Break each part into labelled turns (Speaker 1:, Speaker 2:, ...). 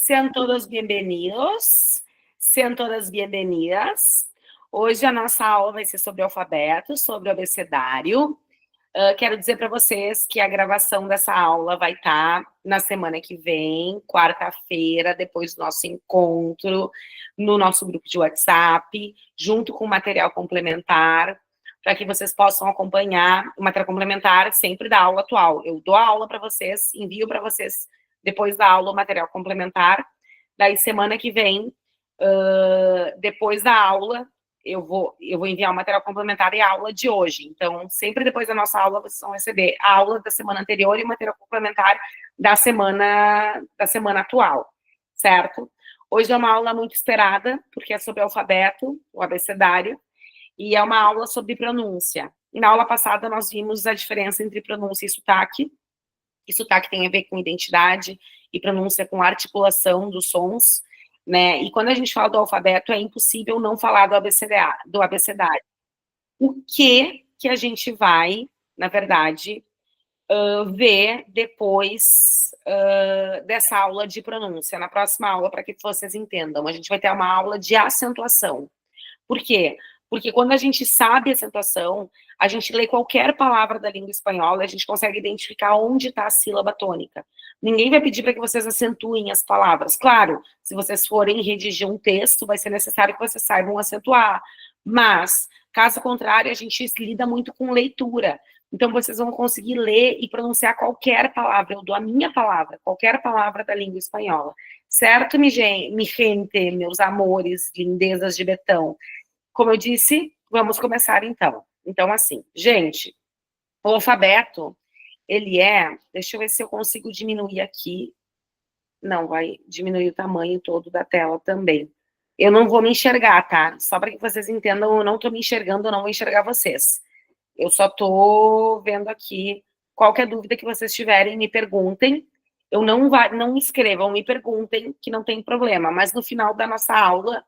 Speaker 1: Sean todos bem-vindos, sean todas bem-vindas. Hoje a nossa aula vai ser sobre alfabeto, sobre o abecedário. Quero dizer para vocês que a gravação dessa aula vai estar na semana que vem, quarta-feira, depois do nosso encontro, no nosso grupo de WhatsApp, junto com material complementar, para que vocês possam acompanhar o material complementar sempre da aula atual. Eu dou a aula para vocês, envio para vocês depois da aula o material complementar. Daí, semana que vem, depois da aula, eu vou enviar o material complementar e a aula de hoje. Então, sempre depois da nossa aula, vocês vão receber a aula da semana anterior e o material complementar da semana atual, certo? Hoje é uma aula muito esperada, porque é sobre alfabeto, o abecedário, e é uma aula sobre pronúncia. E na aula passada, nós vimos a diferença entre pronúncia e sotaque. E sotaque tem a ver com identidade, e pronúncia com articulação dos sons, né? E quando a gente fala do alfabeto, é impossível não falar do abecedário. O que a gente vai, na verdade, ver depois dessa aula de pronúncia, na próxima aula, para que vocês entendam. A gente vai ter uma aula de acentuação. Por quê? Porque quando a gente sabe a acentuação, a gente lê qualquer palavra da língua espanhola, a gente consegue identificar onde está a sílaba tônica. Ninguém vai pedir para que vocês acentuem as palavras. Claro, se vocês forem redigir um texto, vai ser necessário que vocês saibam acentuar. Mas, caso contrário, a gente lida muito com leitura. Então, vocês vão conseguir ler e pronunciar qualquer palavra. Eu dou a minha palavra, qualquer palavra da língua espanhola. Certo, mi gente, meus amores, lindezas de Betão? Como eu disse, vamos começar então. Então, assim, gente, o alfabeto, ele é... Deixa eu ver se eu consigo diminuir aqui. Não, vai diminuir o tamanho todo da tela também. Eu não vou me enxergar, tá? Só para que vocês entendam, eu não estou me enxergando, eu não vou enxergar vocês. Eu só estou vendo aqui. Qualquer dúvida que vocês tiverem, me perguntem. Não escrevam, me perguntem, que não tem problema. Mas no final da nossa aula,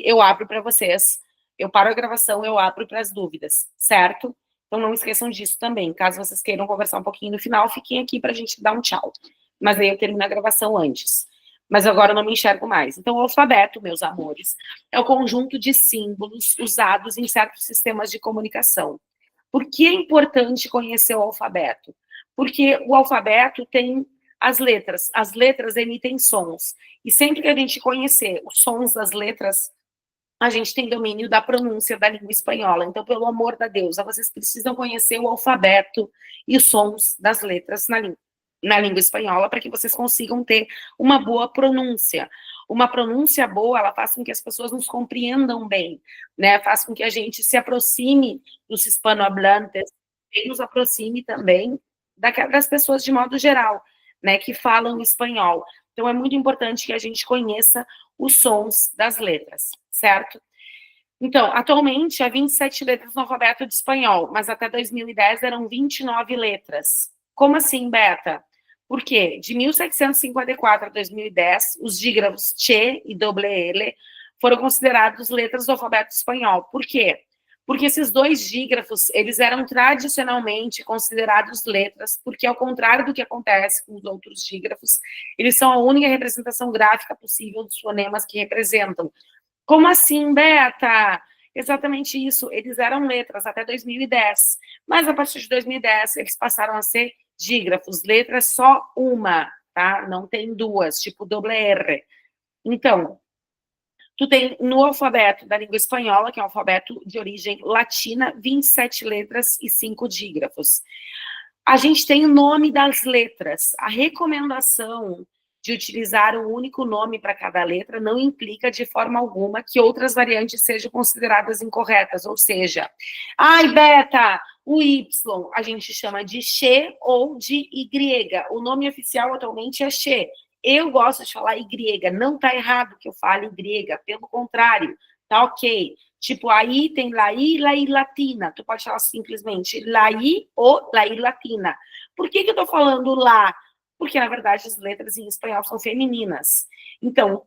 Speaker 1: eu abro para vocês, eu paro a gravação, eu abro para as dúvidas, certo? Então não esqueçam disso também. Caso vocês queiram conversar um pouquinho no final, fiquem aqui para a gente dar um tchau. Mas aí eu termino a gravação antes. Mas agora eu não me enxergo mais. Então, o alfabeto, meus amores, é o conjunto de símbolos usados em certos sistemas de comunicação. Por que é importante conhecer o alfabeto? Porque o alfabeto tem as letras emitem sons, e sempre que a gente conhecer os sons das letras, a gente tem domínio da pronúncia da língua espanhola. Então, pelo amor da deusa, vocês precisam conhecer o alfabeto e os sons das letras na língua espanhola, para que vocês consigam ter uma boa pronúncia. Uma pronúncia boa, ela faz com que as pessoas nos compreendam bem, né? Faz com que a gente se aproxime dos hispanohablantes e nos aproxime também das pessoas de modo geral, né, que falam espanhol. Então, é muito importante que a gente conheça os sons das letras, certo? Então, atualmente, há 27 letras no alfabeto de espanhol, mas até 2010 eram 29 letras. Como assim, Beta? Por quê? De 1754 a 2010, os dígrafos che e doble L foram considerados letras do alfabeto espanhol. Por quê? Porque esses dois dígrafos, eles eram tradicionalmente considerados letras, porque ao contrário do que acontece com os outros dígrafos, eles são a única representação gráfica possível dos fonemas que representam. Como assim, Beta? Exatamente isso, eles eram letras até 2010, mas a partir de 2010 eles passaram a ser dígrafos, letras só uma, tá? Não tem duas, tipo doble R. Então, tu tem no alfabeto da língua espanhola, que é um alfabeto de origem latina, 27 letras e 5 dígrafos. A gente tem o nome das letras. A recomendação de utilizar um único nome para cada letra não implica de forma alguma que outras variantes sejam consideradas incorretas, ou seja, ai, Beta, o Y a gente chama de Xe ou de Y. O nome oficial atualmente é Xe. Eu gosto de falar Y, não tá errado que eu fale Y, pelo contrário, tá ok. Tipo, aí tem la I latina, tu pode falar simplesmente la I ou la I latina. Por que eu tô falando lá? Porque, na verdade, as letras em espanhol são femininas. Então,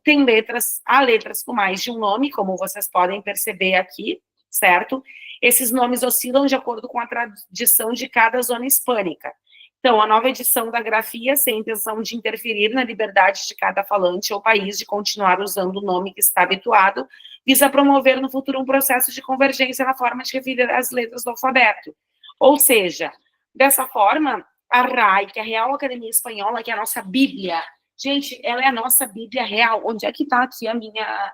Speaker 1: há letras com mais de um nome, como vocês podem perceber aqui, certo? Esses nomes oscilam de acordo com a tradição de cada zona hispânica. Então, a nova edição da grafia, sem intenção de interferir na liberdade de cada falante ou país de continuar usando o nome que está habituado, visa promover no futuro um processo de convergência na forma de referir as letras do alfabeto. Ou seja, dessa forma, a RAI, que é a Real Academia Espanhola, que é a nossa Bíblia, gente, ela é a nossa Bíblia real. Onde é que está aqui a minha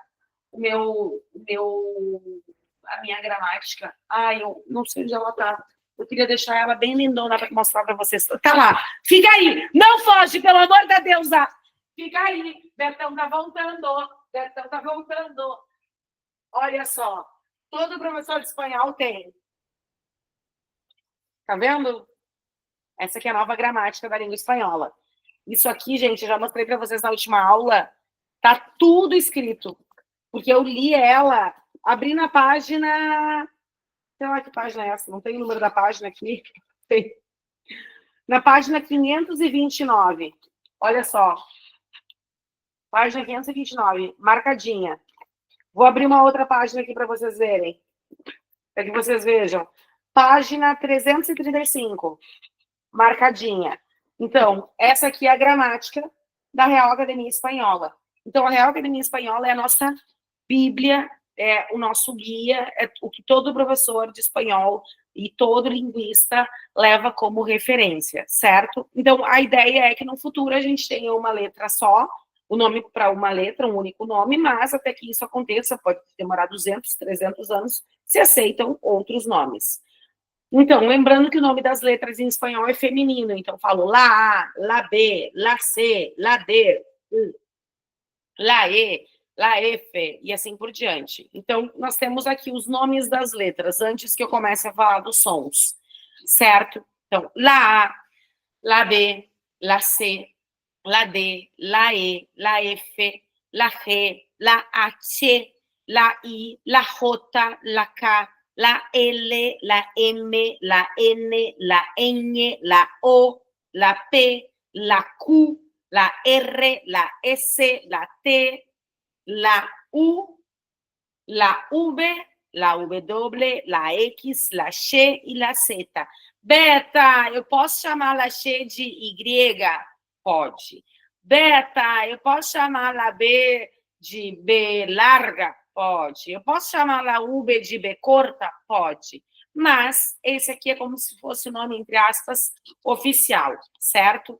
Speaker 1: gramática? Eu não sei onde ela está. Eu queria deixar ela bem lindona para mostrar para vocês. Tá lá. Fica aí. Não foge, pelo amor da deusa. Fica aí. Betão tá voltando. Betão tá voltando. Olha só. Todo professor de espanhol tem. Tá vendo? Essa aqui é a nova gramática da língua espanhola. Isso aqui, gente, eu já mostrei para vocês na última aula. Tá tudo escrito. Porque eu li ela, abri na página... Sei lá que página é essa, não tem o número da página aqui. Tem. Na página 529. Olha só. Página 529, marcadinha. Vou abrir uma outra página aqui para vocês verem. Para que vocês vejam. Página 335, marcadinha. Então, essa aqui é a gramática da Real Academia Espanhola. Então, a Real Academia Espanhola é a nossa Bíblia, é o nosso guia, é o que todo professor de espanhol e todo linguista leva como referência, certo? Então, a ideia é que no futuro a gente tenha uma letra só, o nome para uma letra, um único nome, mas até que isso aconteça, pode demorar 200, 300 anos, se aceitam outros nomes. Então, lembrando que o nome das letras em espanhol é feminino, então falo la A, la B, la C, la D, la E, la F, e assim por diante. Então, nós temos aqui os nomes das letras, antes que eu comece a falar dos sons, certo? Então, la A, la B, la C, la D, la E, la F, la G, la H, la I, la J, la K, la L, la M, la N, la Ñ, la O, la P, la Q, la R, la S, la T, la U, la V, la W, la X, la X e la Z. Beta, eu posso chamar a X de Y? Pode. Beta, eu posso chamar a B de B larga? Pode. Eu posso chamar a V de B curta? Pode. Mas esse aqui é como se fosse o nome, entre aspas, oficial, certo?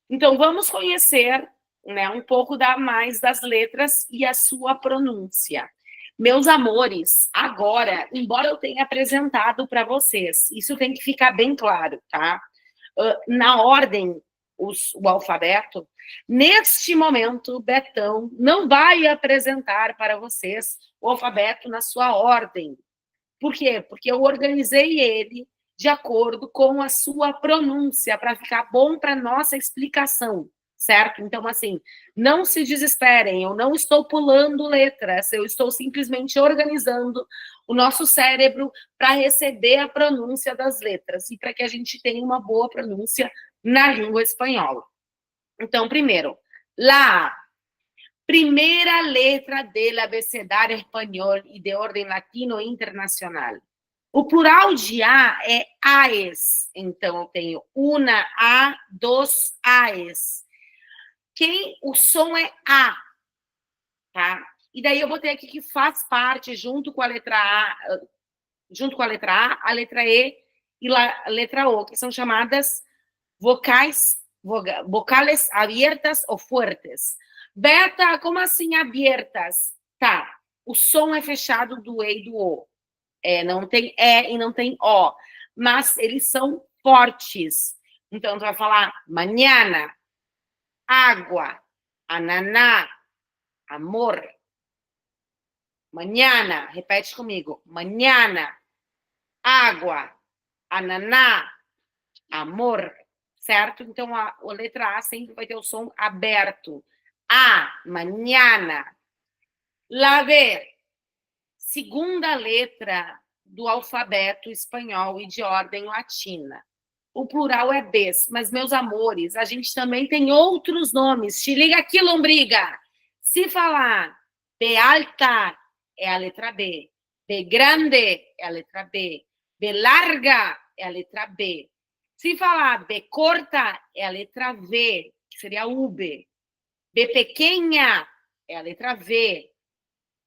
Speaker 1: Então, vamos conhecer, né, um pouco mais das letras e a sua pronúncia. Meus amores, agora, embora eu tenha apresentado para vocês, isso tem que ficar bem claro, tá? Na ordem, o alfabeto, neste momento, Betão não vai apresentar para vocês o alfabeto na sua ordem. Por quê? Porque eu organizei ele de acordo com a sua pronúncia, para ficar bom para a nossa explicação, certo? Então, assim, não se desesperem, eu não estou pulando letras, eu estou simplesmente organizando o nosso cérebro para receber a pronúncia das letras e para que a gente tenha uma boa pronúncia na língua espanhola. Então, primeiro, lá, primeira letra do abecedário espanhol e de ordem latino internacional. O plural de A é AES. Então, eu tenho uma A, dois AES. O som é A, tá? E daí eu botei aqui que faz parte, junto com a letra A, a letra E e a letra O, que são chamadas vocais abertas ou fuertes. Beta, como assim abertas? Tá, o som é fechado do E e do O. Não tem E e não tem O, mas eles são fortes. Então, tu vai falar mañana, água, ananá, amor. Mañana, repete comigo. Mañana, água, ananá, amor. Certo? Então, a letra A sempre vai ter o som aberto. A, mañana. La B, segunda letra do alfabeto espanhol e de ordem latina. O plural é Bs, mas, meus amores, a gente também tem outros nomes. Te liga aqui, lombriga. Se falar B alta, é a letra B. B grande, é a letra B. B larga, é a letra B. Se falar B corta, é a letra V, que seria UB. B pequena é a letra V.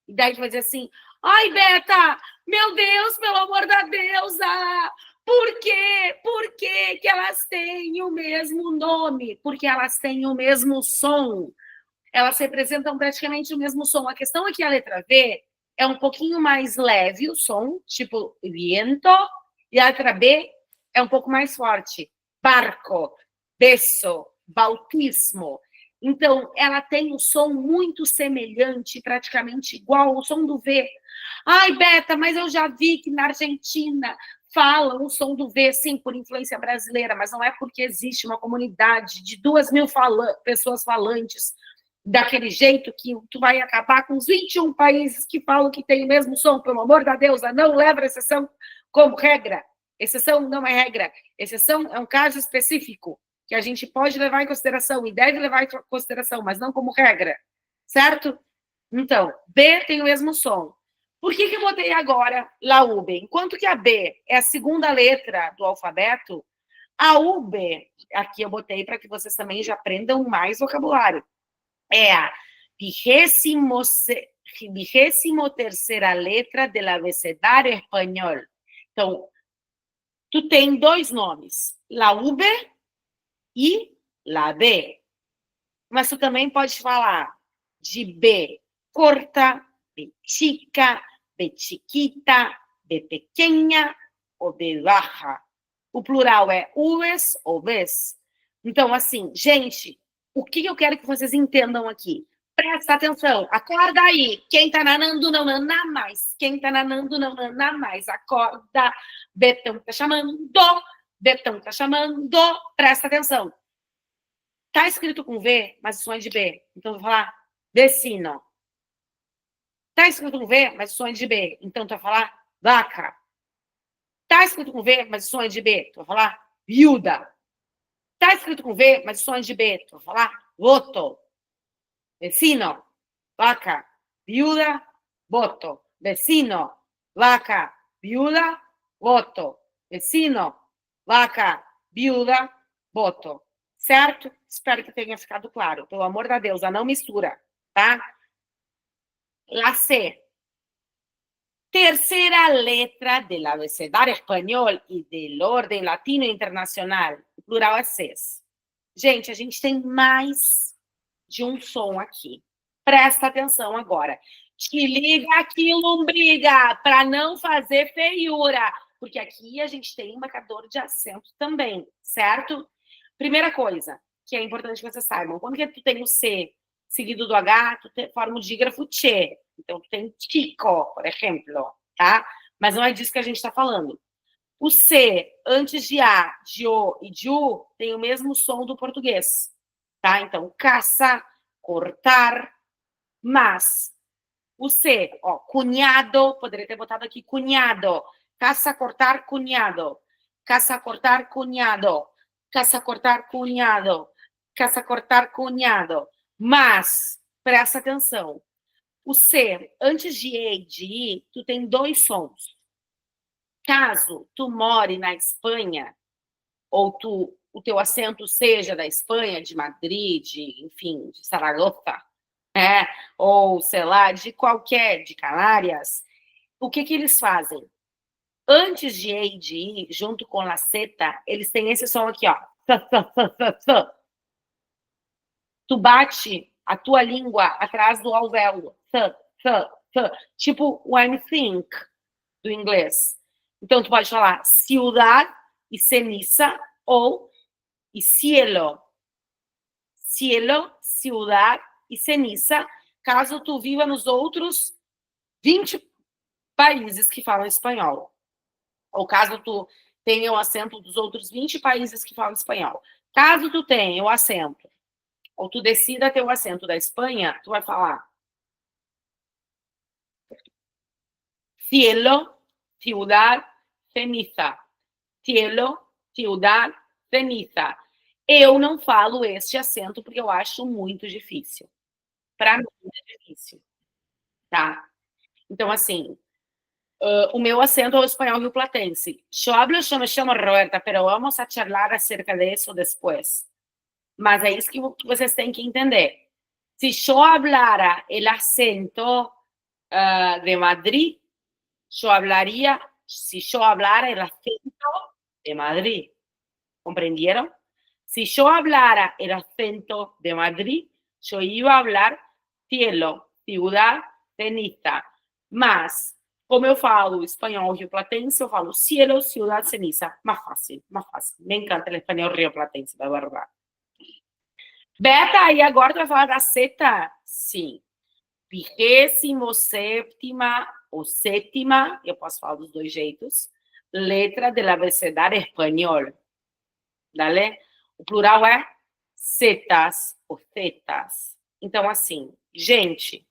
Speaker 1: E daí tu vai dizer assim, ai, Beta, meu Deus, pelo amor da deusa, por quê? Por que que elas têm o mesmo nome? Porque elas têm o mesmo som. Elas representam praticamente o mesmo som. A questão é que a letra V é um pouquinho mais leve o som, tipo viento, e a letra B é um pouco mais forte. Barco, beso, bautismo. Então, ela tem um som muito semelhante, praticamente igual ao som do V. Ai, Beta, mas eu já vi que na Argentina falam o som do V, sim, por influência brasileira, mas não é porque existe uma comunidade de 2.000 pessoas falantes daquele jeito que tu vai acabar com os 21 países que falam que tem o mesmo som, pelo amor da deusa, não leva a exceção como regra. Exceção não é regra. Exceção é um caso específico que a gente pode levar em consideração e deve levar em consideração, mas não como regra, certo? Então, B tem o mesmo som. Por que eu botei agora lá UB? Enquanto que a B é a segunda letra do alfabeto, a UB, aqui eu botei para que vocês também já aprendam mais vocabulário, é a 23ª letra do abecedário espanhol. Então, tu tem dois nomes, la UB e la B. Mas tu também pode falar de B corta, B chica, B chiquita, B pequena ou B baja. O plural é ues ou bes. Então, assim, gente, o que eu quero que vocês entendam aqui? Presta atenção, acorda aí. Quem tá nanando não naná mais. Quem tá nanando não naná mais. Acorda. Betão tá chamando. Betão tá chamando. Presta atenção. Tá escrito com V, mas o som é de B. Então, eu vou falar vecino. Tá escrito com V, mas o som é de B. Então, tu vai falar vaca. Tá escrito com V, mas o som é de B. Tu vai falar viúda. Tá escrito com V, mas o som é de B. Tu vai falar voto. Vecino, vaca, viuda, voto. Vecino, vaca, viuda, voto. Vecino, vaca, viuda, voto. Certo? Espero que tenha ficado claro. Pelo amor da deusa, não mistura, tá? La C. Tercera letra del abecedario español y del orden latino internacional. O plural é CES. Gente, a gente tem mais de um som aqui. Presta atenção agora. Te liga aqui, lombriga, para não fazer feiura, porque aqui a gente tem um marcador de acento também, certo? Primeira coisa que é importante que vocês saibam, quando que tu tem o C seguido do H, tu forma o dígrafo che. Então, tu tem chico, por exemplo, tá? Mas não é disso que a gente está falando. O C, antes de A, de O e de U, tem o mesmo som do português, tá? Então, caça, cortar, mas. O C, ó, cunhado, poderia ter botado aqui cunhado. Caça, cortar, cunhado. Caça, cortar, cunhado. Caça, cortar, cunhado. Caça, cortar, cunhado. Mas, presta atenção. O C, antes de E e de I, tu tem dois sons. Caso tu more na Espanha, ou o teu acento seja da Espanha, de Madrid, enfim, de Saragossa, ou, sei lá, de Canárias, o que eles fazem? Antes de E e de I, junto com a seta, eles têm esse som aqui, ó. Tu bate a tua língua atrás do alvéolo. Tipo o I'm think do inglês. Então, tu pode falar ciudad e ceniza ou e cielo. Cielo, ciudad e ceniza, caso tu viva nos outros 20 países que falam espanhol. Ou caso tu tenha o acento dos outros 20 países que falam espanhol. Caso tu tenha o acento, ou tu decida ter o acento da Espanha, tu vai falar cielo, ciudad, ceniza. Cielo, ciudad, ceniza. Eu não falo este acento porque eu acho muito difícil. Para mim é difícil, tá? Então, assim, o meu acento é o espanhol rioplatense. Eu me chamo Roberta, pero vamos a charlar acerca de isso depois. Mas é isso que vocês têm que entender. Se eu hablara el acento de Madrid, eu hablaria, se eu hablara el acento de Madrid. ¿Comprendieron? Si yo hablara el acento de Madrid, yo iba a hablar cielo, ciudad, ceniza. Mas, como eu falo espanhol rioplatense, eu falo cielo, ciudad, ceniza. Más fácil, más fácil. Me encanta el espanhol rioplatense, da verdade. Beta, e agora tu vai falar da seta? Sim. 27ª ou sétima, eu posso falar dos dois jeitos, letra del abecedário espanhol. Dale? O plural é setas ou tetas. Então, assim, gente,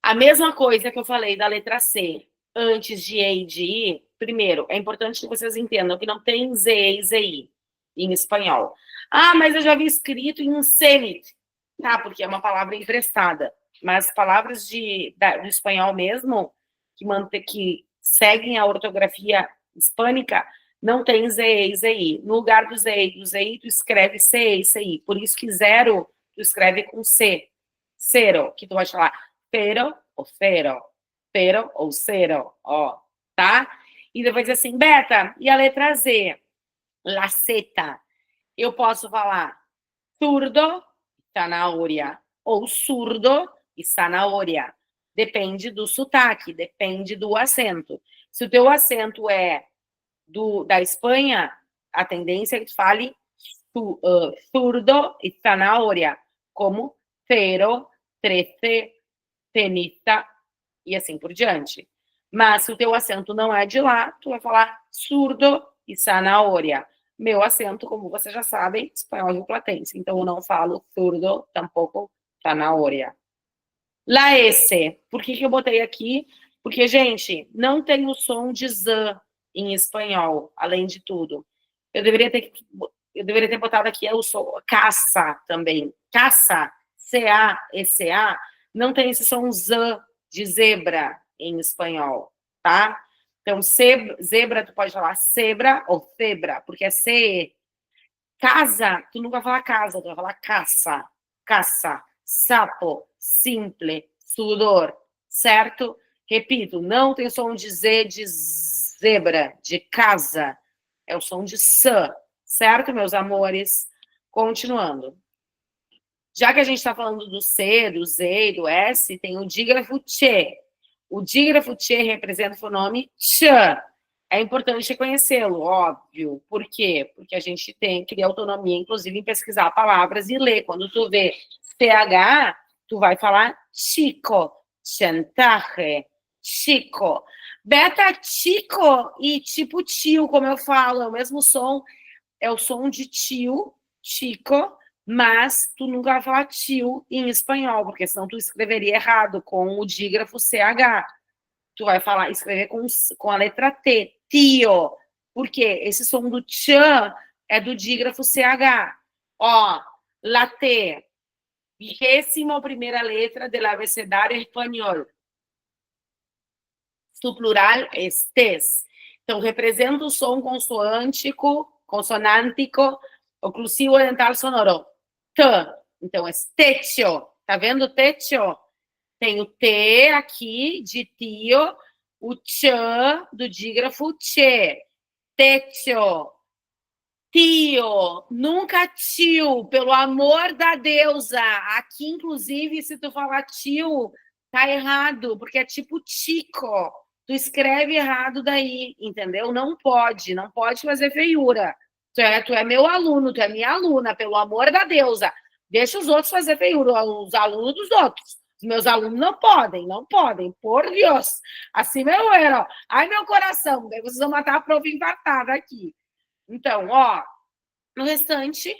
Speaker 1: a mesma coisa que eu falei da letra C, antes de E e de I, primeiro, é importante que vocês entendam que não tem Z e ZI em espanhol. Ah, mas eu já vi escrito em Zenit. Tá, porque é uma palavra emprestada. Mas palavras do espanhol mesmo, que seguem a ortografia hispânica, não tem ZE e ZI. No lugar do ZE e do ZI, tu escreve CE e CI. Por isso que zero, tu escreve com C. Zero, que tu vai falar pero ou zero. Pero ou zero, ó, tá? E depois diz assim, Beta, e a letra Z? La seta. Eu posso falar surdo, zanahoria, ou surdo e zanahoria. Depende do sotaque, depende do acento. Se o teu acento é da Espanha, a tendência é que tu fale surdo e zanahoria, como cero, trece, ceniza e assim por diante. Mas se o teu acento não é de lá, tu vai falar surdo e zanahoria. Meu acento, como vocês já sabem, espanhol rioplatense. Então, eu não falo surdo, tampouco zanahoria. La S. Por que eu botei aqui? Porque, gente, não tem o som de Z em espanhol, além de tudo. Eu deveria ter botado aqui o som caça também. Caça, C-A-E-C-A, não tem esse som Z de zebra em espanhol, tá? Então, zebra, tu pode falar zebra ou zebra, porque é C. Casa, tu não vai falar casa, tu vai falar caça. Caça, sapo, simple, sudor, certo? Repito, não tem som de Z de zebra, de casa. É o som de S, certo, meus amores? Continuando. Já que a gente está falando do C, do Z e do S, tem o dígrafo che. O dígrafo che representa o fonema ch. É importante reconhecê-lo, óbvio. Por quê? Porque a gente tem que ter autonomia, inclusive, em pesquisar palavras e ler. Quando tu vê PH, tu vai falar chico, chantaje, chico. Beta, chico e tipo tio, como eu falo, é o mesmo som, é o som de tio, chico, mas tu nunca vai falar tio em espanhol, porque senão tu escreveria errado com o dígrafo CH. Tu vai falar, escrever com a letra T, tio. Por quê? Esse som do tchan é do dígrafo CH. Ó, la T, 21ª letra do abecedário espanhol. Su plural é tes. Então, representa o som consonântico, oclusivo dental sonoro. T. Então, é techo. Tá vendo techo? Tem o T aqui, de tio, o tchan do dígrafo che. Techo. Tio. Nunca tio, pelo amor da deusa. Aqui, inclusive, se tu falar tio, tá errado, porque é tipo tico. Tu escreve errado daí, entendeu? Não pode fazer feiura. Tu é meu aluno, tu é minha aluna, pelo amor da deusa. Deixa os outros fazer feiura, os alunos dos outros. Os meus alunos não podem, por Deus. Assim meu era, ai meu coração, daí vocês vão matar a prova infartada aqui. Então, ó, no restante,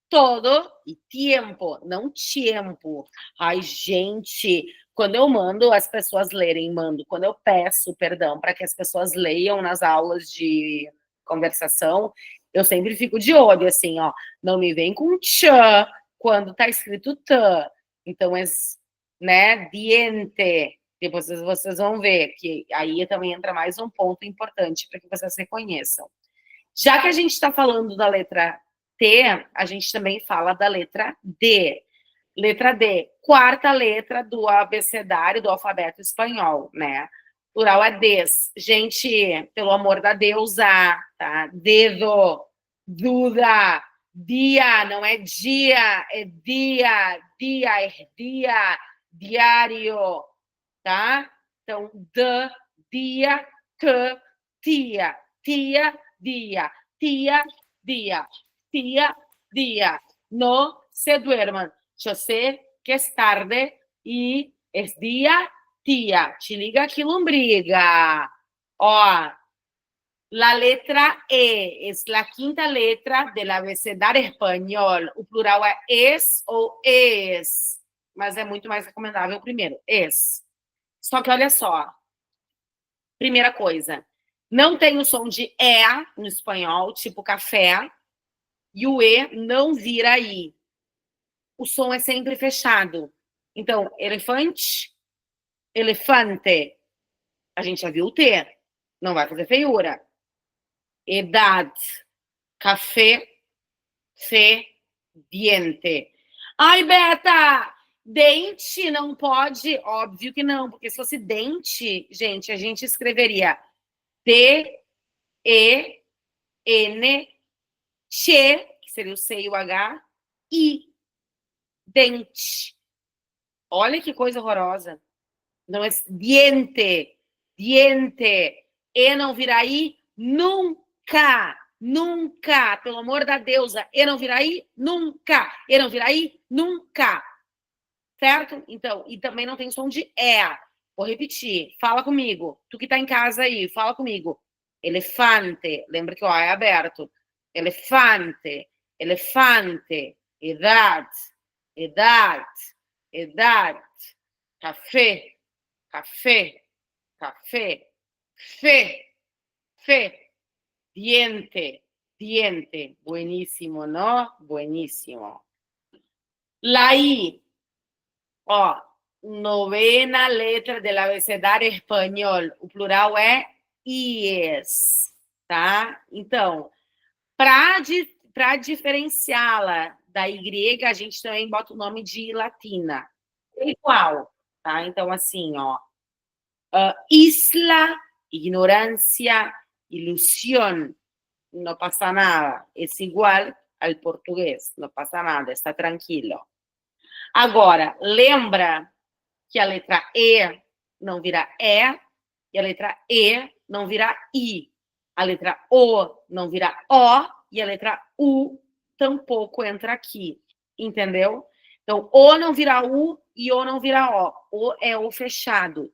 Speaker 1: todo e tempo, não tempo. Ai, gente, quando eu mando as pessoas lerem, quando eu peço perdão para que as pessoas leiam nas aulas de conversação, eu sempre fico de olho, assim, ó, não me vem com tchan quando tá escrito tã. Então, né, diente, Depois vocês vão ver que aí também entra mais um ponto importante para que vocês reconheçam. Já que a gente está falando da letra T, a gente também fala da letra D. Letra D, quarta letra do abecedário do alfabeto espanhol, né? Plural é des. Gente, pelo amor da deusa, tá? Dedo, duda, dia, não é dia, é dia, dia, é dia, diário, tá? Então, dia, tia, tia, dia, tia, dia, tia, dia. No se duerman. Yo sé que es tarde y es día, tía. Te liga que lombriga. Ó, la letra E es la quinta letra del abecedário espanhol. O plural é es ou es, mas é muito mais recomendável o primeiro, es. Só que olha só, primeira coisa, não tem o som de E no espanhol, tipo café, e o E não vira I. O som é sempre fechado. Então, elefante, elefante. A gente já viu o T. Não vai fazer feiura. Edad, café, fe, diente. Ai, Beta, dente não pode? Óbvio que não, porque se fosse dente, gente, a gente escreveria D, E, N, che, que seria o C e o H, I. Dente. Olha que coisa horrorosa. Não é diente, diente. E não virá I nunca, nunca. Pelo amor da deusa, E não virá I nunca. E não virá I nunca. Certo? Então, e também não tem som de E. Vou repetir. Fala comigo. Tu que tá em casa aí, fala comigo. Elefante. Lembra que o A é aberto. Elefante, elefante. Edad, edad, edad. Café, café, café, fe, fe, diente, diente. Buenísimo, ¿no? Buenísimo. La I, ó, novena letra del abecedário espanhol. O plural é IES, tá? Então, para diferenciá-la da Y, a gente também bota o nome de latina. É igual, tá? Então, assim, ó. Isla, ignorância, ilusión. No pasa nada. Es igual al português. No pasa nada. Está tranquilo. Agora, lembra que a letra E não vira E e a letra E não vira I. A letra O não vira O e a letra U tampouco entra aqui. Entendeu? Então, O não vira U e O não vira O. O é O fechado.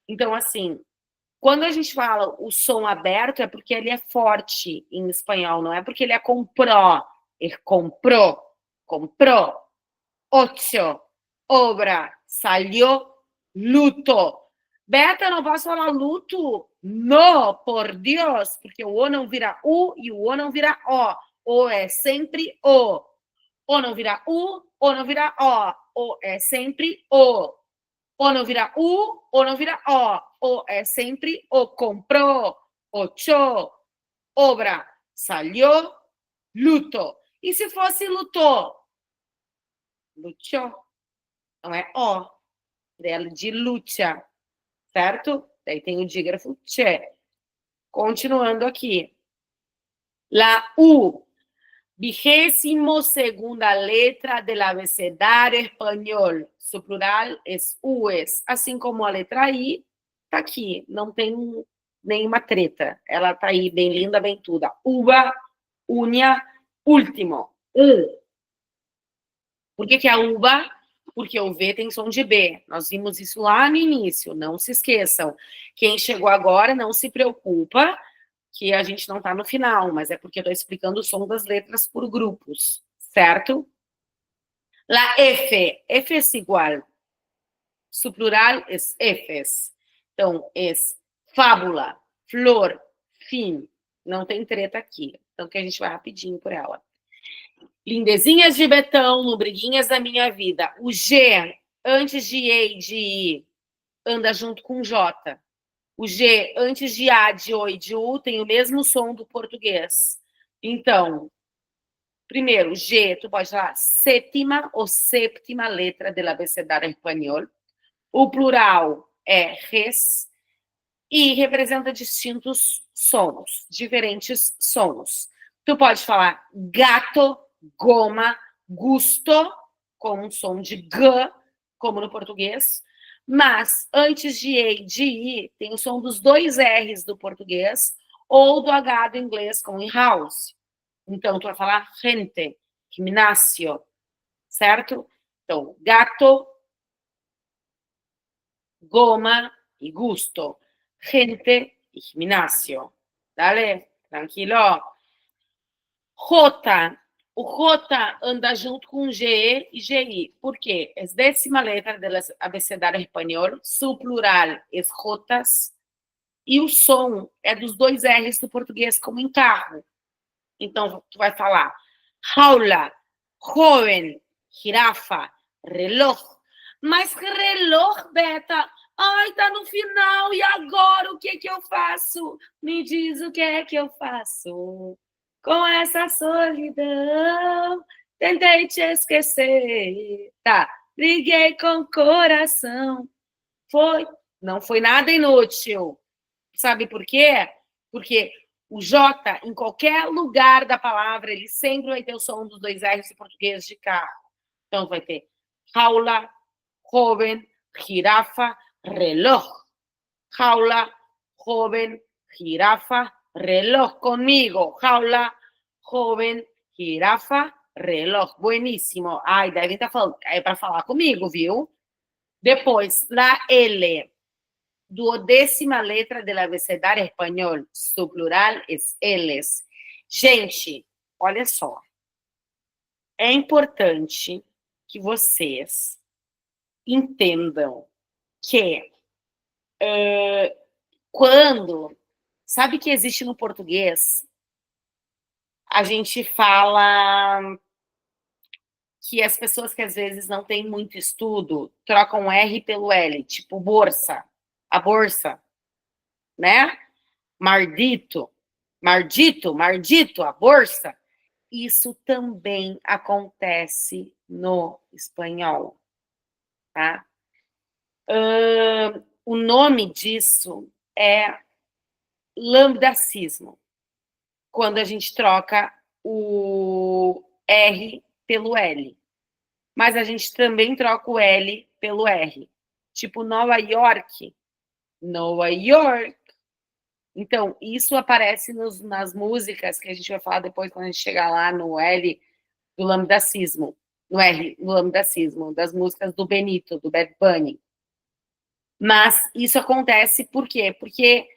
Speaker 1: Então, assim, quando a gente fala o som aberto, é porque ele é forte em espanhol, não é porque ele é compró. Ele comprou, comprou. Ocho, obra, salió, luto. Beta, não posso falar luto? No, por Deus, porque o O não vira U e o O não vira O. O é sempre O. O não vira U, O não vira O. O é sempre O. O não vira U, O não vira O. O é sempre O. Comprou, ocho, obra, salió, luto. E se fosse lutou? Lutou. Não é O. Dela de luta, certo? Daí tem o dígrafo che. Continuando aqui. La U. 22ª letra del abecedário espanhol. Su plural es UES. Assim como a letra I, tá aqui. Não tem nenhuma treta. Ela tá aí, bem linda, bem tudo. Uva, unha, último. Por que é a uva? Porque o V tem som de B. Nós vimos isso lá no início. Não se esqueçam. Quem chegou agora, não se preocupa que a gente não está no final, mas é porque eu estou explicando o som das letras por grupos, certo? La F. F é igual. Su plural é Fs. Então, é fábula, flor, fim. Não tem treta aqui. Então, que a gente vai rapidinho por ela. Lindezinhas de betão, lobriguinhas da minha vida. O G, antes de E e de I, anda junto com J. O G, antes de A, de O e de U, tem o mesmo som do português. Então, primeiro, G, tu pode falar sétima ou séptima letra do abecedário espanhol. O plural é res e representa distintos sons, diferentes sons. Tu pode falar gato, goma, gusto, com um som de G, como no português, mas antes de E e de I, tem o som dos dois R's do português ou do H do inglês, como em house. Então, tu vai falar gente, gimnasio, certo? Então, gato, goma y gusto. Gente y gimnasio. Dale, tranquilo. J. O J anda junto com G e GI. Por quê? É décima letra do abecedário espanhol. Su plural é Jotas. E o som é dos dois R's do português, como em carro. Então, tu vai falar jaula, joven, girafa, reloj. Mas que reloj, Beta? Ai, tá no final, e agora o que que eu faço? Me diz o que é que eu faço com essa solidão. Tentei te esquecer, tá? Briguei com o coração. Não foi nada inútil. Sabe por quê? Porque o J, em qualquer lugar da palavra, ele sempre vai ter o som dos dois R's em português de carro. Então, vai ter jaula, joven, girafa, reloj. Jaula, joven, girafa, reloj. Comigo. Jaula, joven, girafa, reloj. Bueníssimo. Ai, devem estar falando. É para falar comigo, viu? Depois, la L. Duodécima letra do abecedário espanhol. Su plural é eles. Gente, olha só. É importante que vocês entendam que quando... Sabe que existe no português? A gente fala que as pessoas que às vezes não têm muito estudo trocam R pelo L, tipo bolsa. A bolsa, né? Mardito, a bolsa. Isso também acontece no espanhol, tá? O nome disso é lambdacismo, quando a gente troca o R pelo L. Mas a gente também troca o L pelo R. Tipo Nova York, Nova York. Então, isso aparece nas músicas que a gente vai falar depois, quando a gente chegar lá no L do lambdacismo, no R do lambdacismo, das músicas do Benito, do Bad Bunny. Mas isso acontece por quê? Porque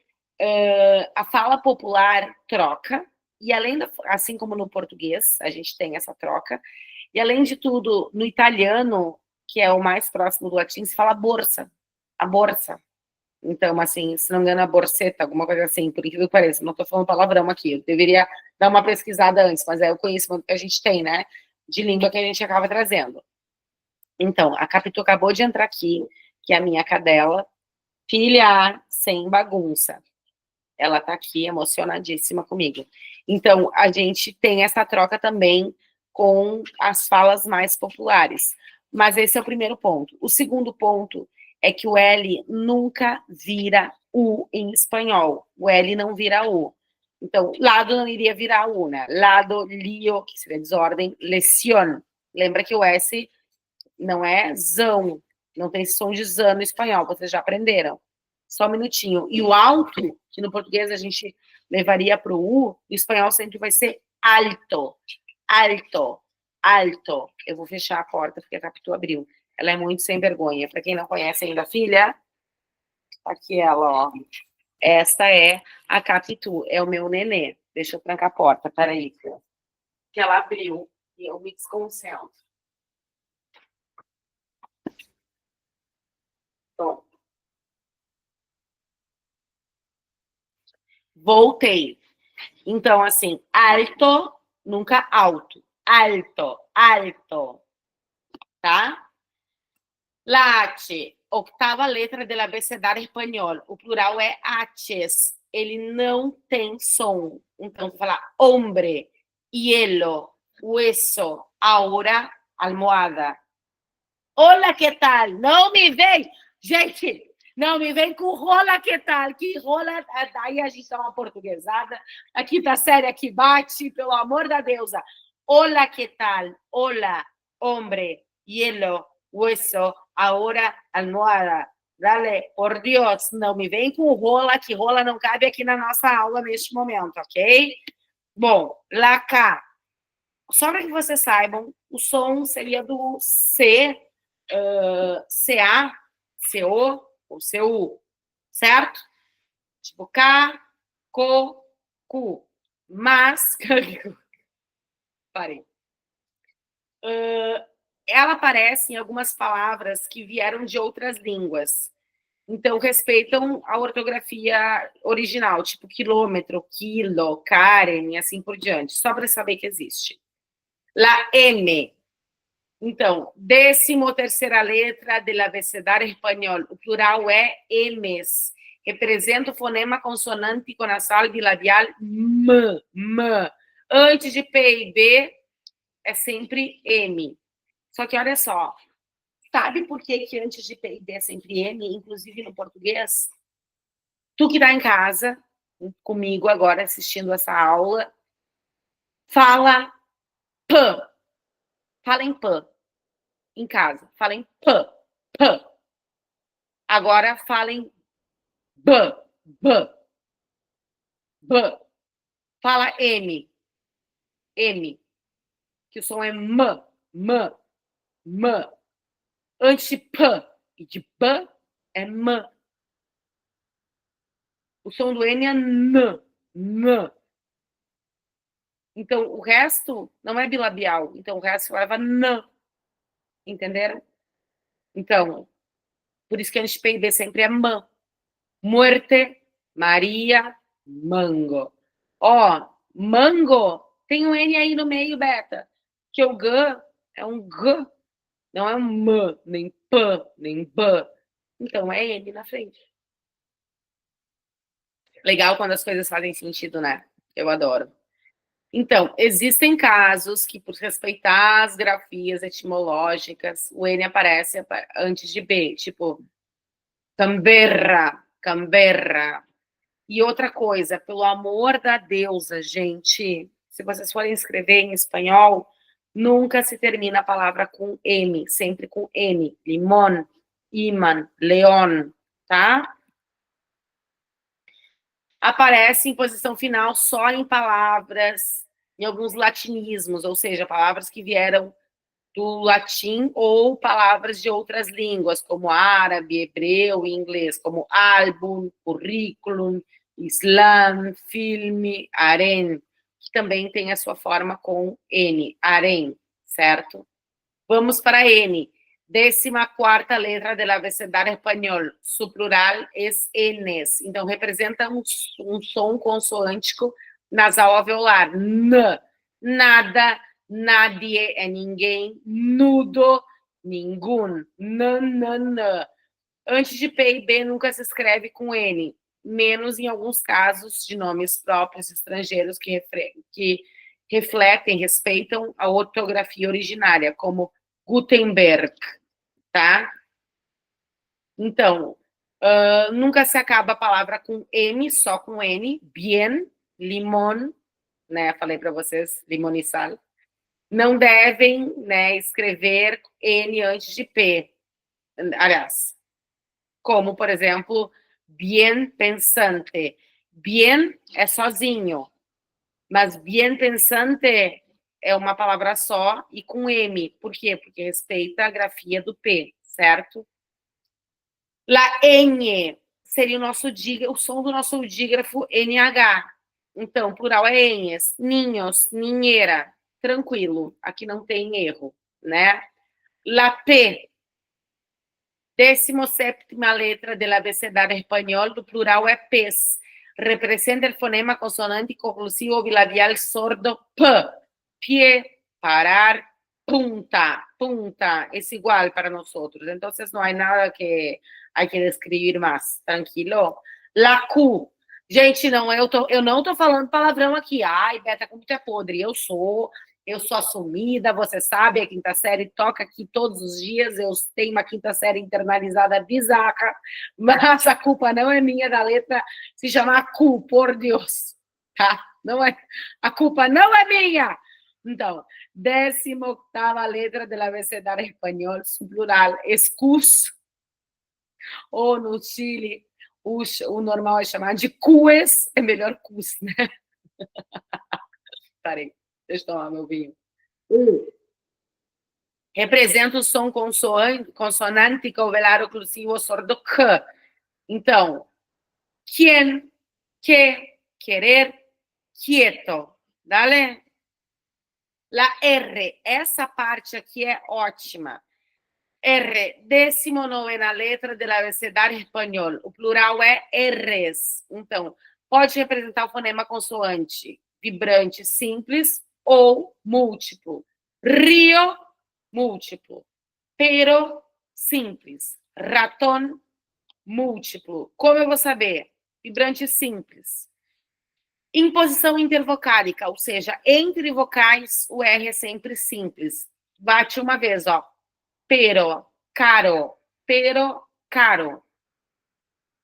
Speaker 1: a fala popular troca, e além assim como no português, a gente tem essa troca, e além de tudo, no italiano, que é o mais próximo do latim, se fala borsa, a borsa. Então, assim, se não me engano, a borseta, alguma coisa assim, por incrível que pareça, não estou falando palavrão aqui, eu deveria dar uma pesquisada antes, mas é o conhecimento que a gente tem, né, de língua que a gente acaba trazendo. Então, a Capitu acabou de entrar aqui, que é a minha cadela, filha, sem bagunça. Ela tá aqui emocionadíssima comigo. Então, a gente tem essa troca também com as falas mais populares. Mas esse é o primeiro ponto. O segundo ponto é que o L nunca vira U em espanhol. O L não vira U. Então, lado não iria virar U, né? Lado, lío, que seria desordem, lesión. Lembra que o S não é zão, não tem som de zã no espanhol, vocês já aprenderam. Só um minutinho. E o alto, que no português a gente levaria para o U, no espanhol sempre vai ser alto, alto, alto. Eu vou fechar a porta, porque a Capitu abriu. Ela é muito sem vergonha. Para quem não conhece ainda a filha, aqui ela, ó. Esta é a Capitu, é o meu nenê. Deixa eu trancar a porta, peraí. Que ela abriu e eu me desconcentro. Bom. Voltei. Então, assim, alto, nunca alto. Alto, alto. Tá? La H, oitava letra do abecedário espanhol. O plural é H's. Ele não tem som. Então, você fala hombre, hielo, hueso, ahora, almohada. Olá, que tal? Não me vem, gente, não me vem com rola, que tal? Que rola, daí a gente dá uma portuguesada. A quinta série aqui bate, pelo amor da deusa. Olá, que tal? Olá, hombre, hielo, hueso, ahora, almohada. Dale, por Deus, não me vem com rola, que rola não cabe aqui na nossa aula neste momento, ok? Bom, lá cá. Só para que vocês saibam, o som seria do C, CA, CO ou CU, certo? Tipo K, CO, Q. Mas, parei. Ela aparece em algumas palavras que vieram de outras línguas. Então, respeitam a ortografia original, tipo quilômetro, quilo, Karen e assim por diante, só para saber que existe. La M. Então, 13ª letra do abecedário espanhol. O plural é M's. Representa o fonema consonântico nasal bilabial M. Antes de P e B, é sempre M. Só que olha só, sabe por que antes de P e B é sempre M, inclusive no português? Tu que está em casa, comigo agora assistindo essa aula, fala P. Fala em P. Em casa, falem P, P. Agora falem B, B, B. Fala M, M. Que o som é M, M, M. Antes de P e de B é M. O som do N é N, N. Então, o resto não é bilabial. Então, o resto leva N. Entenderam? Então, por isso que antes de P e B sempre é M. Muerte, Maria, mango. Ó, mango tem um N aí no meio, Beta. Que o G é um G, não é um M, nem P, nem B. Então é N na frente. Legal quando as coisas fazem sentido, né? Eu adoro. Então, existem casos que, por respeitar as grafias etimológicas, o N aparece antes de B, tipo Canberra, Canberra. E outra coisa, pelo amor da deusa, gente, se vocês forem escrever em espanhol, nunca se termina a palavra com M, sempre com N. Limón, imã, león, tá? Aparece em posição final só em palavras, em alguns latinismos, ou seja, palavras que vieram do latim ou palavras de outras línguas, como árabe, hebreu e inglês, como álbum, currículum, slam, filme, harém, que também tem a sua forma com N, harém, certo? Vamos para N. 14ª letra do abecedário espanhol. Su plural é Ns. Então, representa um som consoântico nasal alveolar. N. Nada, nadie é ninguém. Nudo, ninguém. N. Antes de P e B nunca se escreve com N, menos em alguns casos de nomes próprios estrangeiros que refletem, respeitam a ortografia originária, como Gutenberg, tá? Então, nunca se acaba a palavra com M, só com N. Bien, limón, né? Falei para vocês, limón e sal. Não devem, né, escrever N antes de P. Aliás, como, por exemplo, bien pensante. Bien é sozinho, mas bien pensante é uma palavra só e com M. Por quê? Porque respeita a grafia do P, certo? La N seria o som do nosso dígrafo NH. Então, plural é enhas. Ninhos, ninheira. Tranquilo, aqui não tem erro, né? La P, 17ª letra do abecedário espanhol, do plural é pes. Representa o fonema consonante conclusivo bilabial sordo P. Pie, parar, punta, punta, es igual para nosotros. Entonces no hay nada que hay que descrever mais, tranquilo? La Q. Gente, não, eu não tô falando palavrão aqui. Ai, Beta, como tu é podre. Eu sou assumida, você sabe, a quinta série toca aqui todos os dias, eu tenho uma quinta série internalizada bizarra, mas a culpa não é minha da letra se chamar Q, por Deus, tá? Não é, a culpa não é minha. Então, 18ª letra del abecedario espanhol, su plural, excus, ou no Chile, o normal é chamar de cues, é melhor cus, né? Parei, deixa eu tomar meu vinho. Representa o som consonântico velar oclusivo sordo K. Então, quien, que, querer, quieto. Dale? La R, essa parte aqui é ótima. R, 19ª letra do abecedário espanhol. O plural é R's. Então, pode representar o fonema consoante vibrante simples ou múltiplo. Rio, múltiplo. Pero, simples. Ratón, múltiplo. Como eu vou saber? Vibrante simples. Imposição intervocálica, ou seja, entre vocais, o R é sempre simples. Bate uma vez, ó. Pero, caro, pero, caro.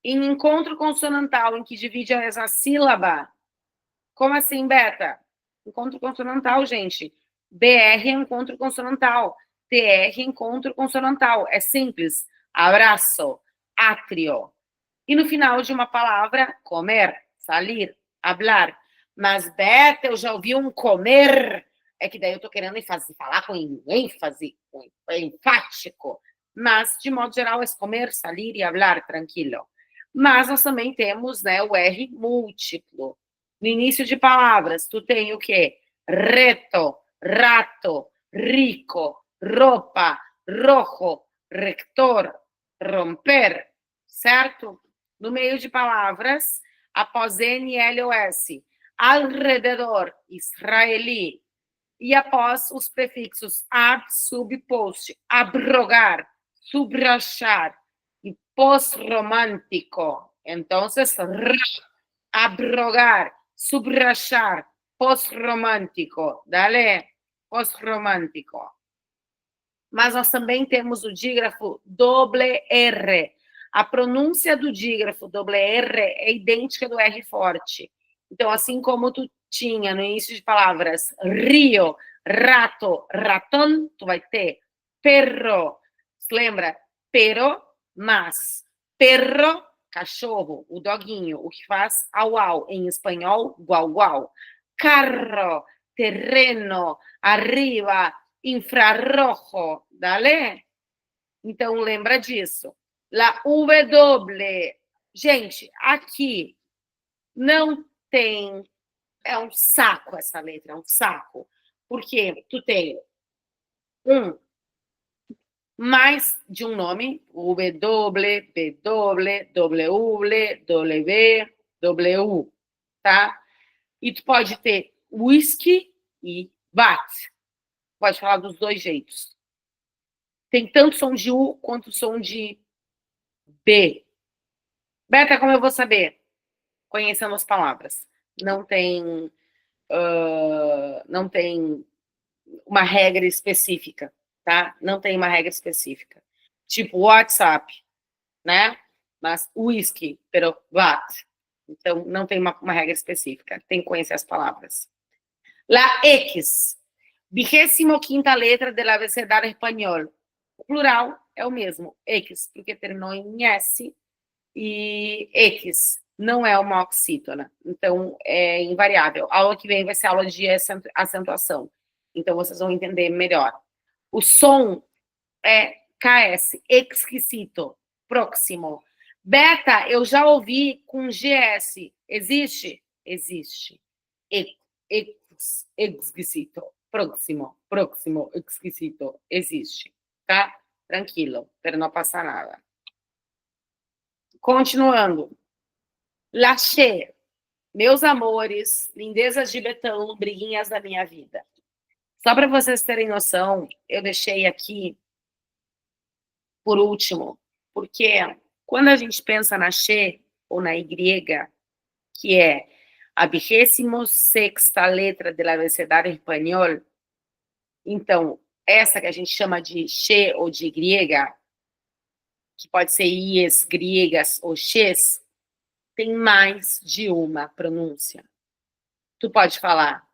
Speaker 1: Em encontro consonantal, em que divide a mesma sílaba. Como assim, Beta? Encontro consonantal, gente. BR é encontro consonantal. TR é encontro consonantal. É simples. Abraço, átrio. E no final de uma palavra, comer, salir, hablar. Mas, Beta, eu já ouvi um comer. É que daí eu tô querendo falar com ênfase, com enfático. Mas, de modo geral, é comer, salir e hablar, tranquilo. Mas nós também temos, né, o R múltiplo. No início de palavras, tu tem o quê? Reto, rato, rico, roupa, rojo, rector, romper, certo? No meio de palavras, após N, L ou S, alrededor, israeli, e após os prefixos ab, sub, post, abrogar, subrachar e pós-romântico. Então, abrogar, subrachar, pós-romântico. Dale, pós-romântico. Mas nós também temos o dígrafo doble R. A pronúncia do dígrafo doble R é idêntica do R forte. Então, assim como tu tinha no início de palavras rio, rato, ratón, tu vai ter perro. Se lembra? Pero, mas. Perro, cachorro, o doguinho, o que faz au-au. Em espanhol, guau-guau. Carro, terreno, arriba, infrarrojo, dale? Então, lembra disso. La W. Gente, aqui não tem... É um saco essa letra, é um saco. Porque tu tem mais de um nome, W, BW, W, W, tá? E tu pode ter whisky e bat. Pode falar dos dois jeitos. Tem tanto som de U quanto som de B. Beta, como eu vou saber? Conhecendo as palavras. Não tem uma regra específica, tá? Não tem uma regra específica. Tipo WhatsApp, né? Mas whisky, pero what? Então, não tem uma regra específica. Tem que conhecer as palavras. La X. 25ª letra do abecedário espanhol. O plural é o mesmo, X, porque terminou em S, e X não é uma oxítona, então é invariável. A aula que vem vai ser aula de acentuação, então vocês vão entender melhor. O som é KS, exquisito, próximo. Beta, eu já ouvi com GS. Existe? Existe. Exquisito, próximo, exquisito. Existe. Tá? Tranquilo, para não passar nada. Continuando. Laché, meus amores, lindezas de betão, briguinhas da minha vida. Só para vocês terem noção, eu deixei aqui por último, porque quando a gente pensa na She ou na Y, que é a 26ª letra do abecedário espanhol, então, essa que a gente chama de She ou de Y, que pode ser Ies, griegas ou Xes, tem mais de uma pronúncia. Tu pode falar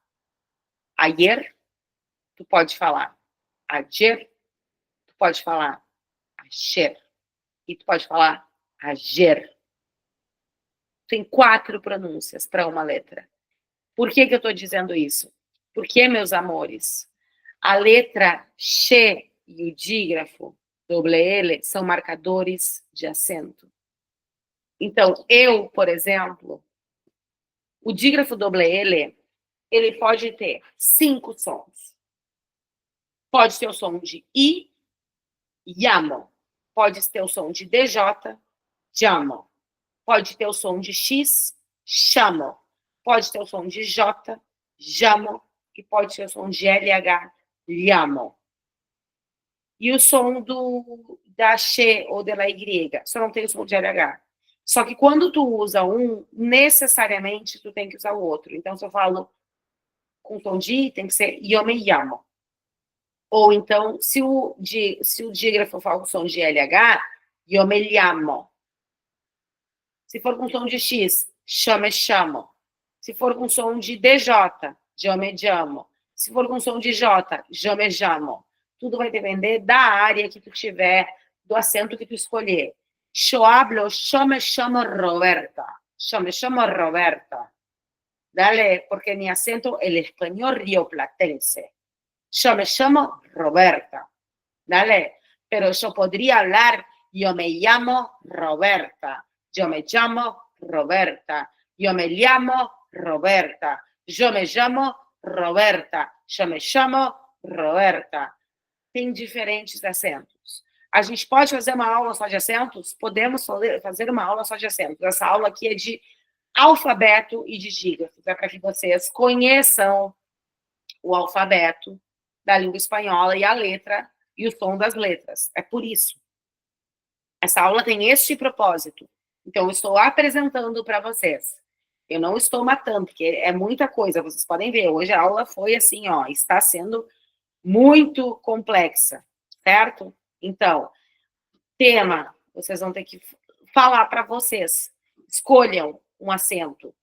Speaker 1: ayer, tu pode falar ayer, tu pode falar ayer, e tu pode falar ayer. Tem 4 pronúncias para uma letra. Por que eu estou dizendo isso? Porque, meus amores, a letra X e o dígrafo doble L são marcadores de acento. Então, eu, por exemplo, o dígrafo doble L, ele pode ter 5 sons. Pode ter o som de I, llamo. Pode ter o som de DJ, llamo. Pode ter o som de X, chamo. Pode ter o som de J, llamo. E pode ter o som de LH, llamo. E o som da X ou da Y, só não tem o som de LH. Só que quando tu usa um, necessariamente tu tem que usar o outro. Então, se eu falo com tom de I, tem que ser yo me llamo. Ou então, se o dígrafo fala com som de LH, yo me llamo. Se for com som de X, chame, chamo. Se for com som de DJ, yo me llamo. Se for com som de J, yo me llamo. Tudo vai depender da área que tu tiver, do acento que tu escolher. Yo hablo, yo me llamo Roberta. Yo me llamo Roberta. Dale, porque mi acento es el español rioplatense. Yo me llamo Roberta. Dale, pero yo podría hablar, yo me llamo Roberta. Yo me llamo Roberta. Yo me llamo Roberta. Yo me llamo Roberta. Yo me llamo Roberta. Tem diferentes acentos. A gente pode fazer uma aula só de acentos? Podemos fazer uma aula só de acentos. Essa aula aqui é de alfabeto e de dígrafos. É para que vocês conheçam o alfabeto da língua espanhola e a letra e o som das letras. É por isso. Essa aula tem este propósito. Então, eu estou apresentando para vocês. Eu não estou matando, porque é muita coisa. Vocês podem ver, hoje a aula foi assim, ó, está sendo muito complexa, certo? Então, tema, vocês vão ter que falar para vocês. Escolham um acento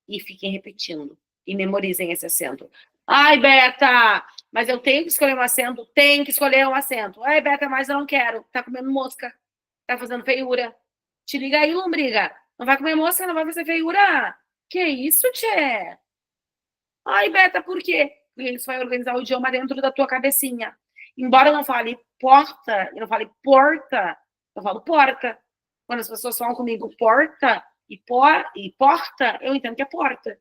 Speaker 1: e fiquem repetindo. E memorizem esse acento. Ai, Beta, mas eu tenho que escolher um acento? Tem que escolher um acento. Ai, Beta, mas eu não quero. Tá comendo mosca. Tá fazendo feiura. Te liga aí, lombriga. Não vai comer mosca, não vai fazer feiura. Que isso, tchê? Ai, Beta, por quê? Porque isso vai organizar o idioma dentro da tua cabecinha. Embora eu não fale porta, eu não fale porta, eu falo porta. Quando as pessoas falam comigo porta e porta, eu entendo que é porta.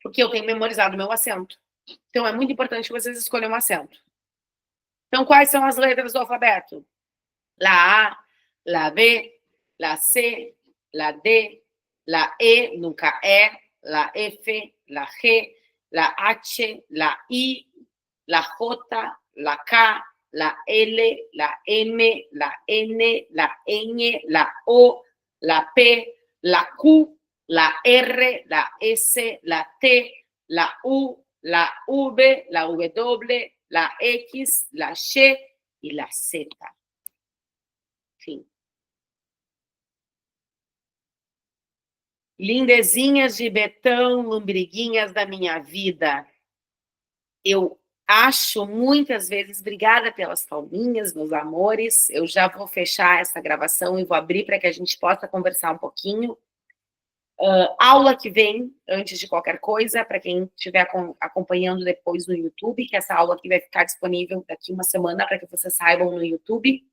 Speaker 1: Porque eu tenho memorizado o meu acento. Então, é muito importante que vocês escolham um acento. Então, quais são as letras do alfabeto? La A, la B, la C, la D, la E, nunca E, la F, la G, la H, la I, la J, la K, la L, la M, la N, la Ñ, la O, la P, la Q, la R, la S, la T, la U, la V, la W, la X, la Y y la Z. Enfim. Lindezinhas de Betão, lombriguinhas da minha vida. Eu acho muitas vezes, obrigada pelas palminhas, meus amores. Eu já vou fechar essa gravação e vou abrir para que a gente possa conversar um pouquinho. Aula que vem, antes de qualquer coisa, para quem estiver acompanhando depois no YouTube, que essa aula aqui vai ficar disponível daqui uma semana, para que vocês saibam no YouTube.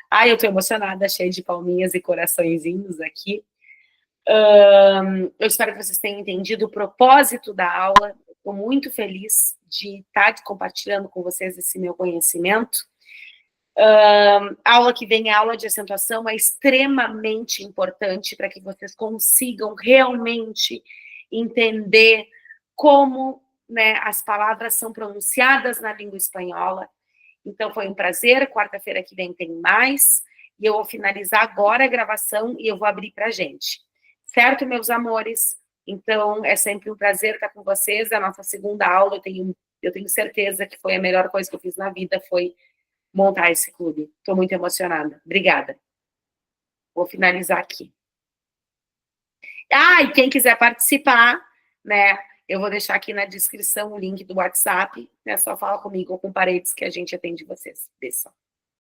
Speaker 1: Ai, eu estou emocionada, cheia de palminhas e coraçõezinhos aqui. Eu espero que vocês tenham entendido o propósito da aula. Estou muito feliz de estar compartilhando com vocês esse meu conhecimento. A aula que vem, a aula de acentuação, é extremamente importante para que vocês consigam realmente entender como né, as palavras são pronunciadas na língua espanhola. Então, foi um prazer. Quarta-feira que vem tem mais. E eu vou finalizar agora a gravação e eu vou abrir para a gente. Certo, meus amores? Então, é sempre um prazer estar com vocês. A nossa segunda aula, eu tenho certeza que foi a melhor coisa que eu fiz na vida, foi montar esse clube. Estou muito emocionada. Obrigada. Vou finalizar aqui. E quem quiser participar, né, eu vou deixar aqui na descrição o link do WhatsApp, né, só fala comigo ou com Paredes que a gente atende vocês. Beijo.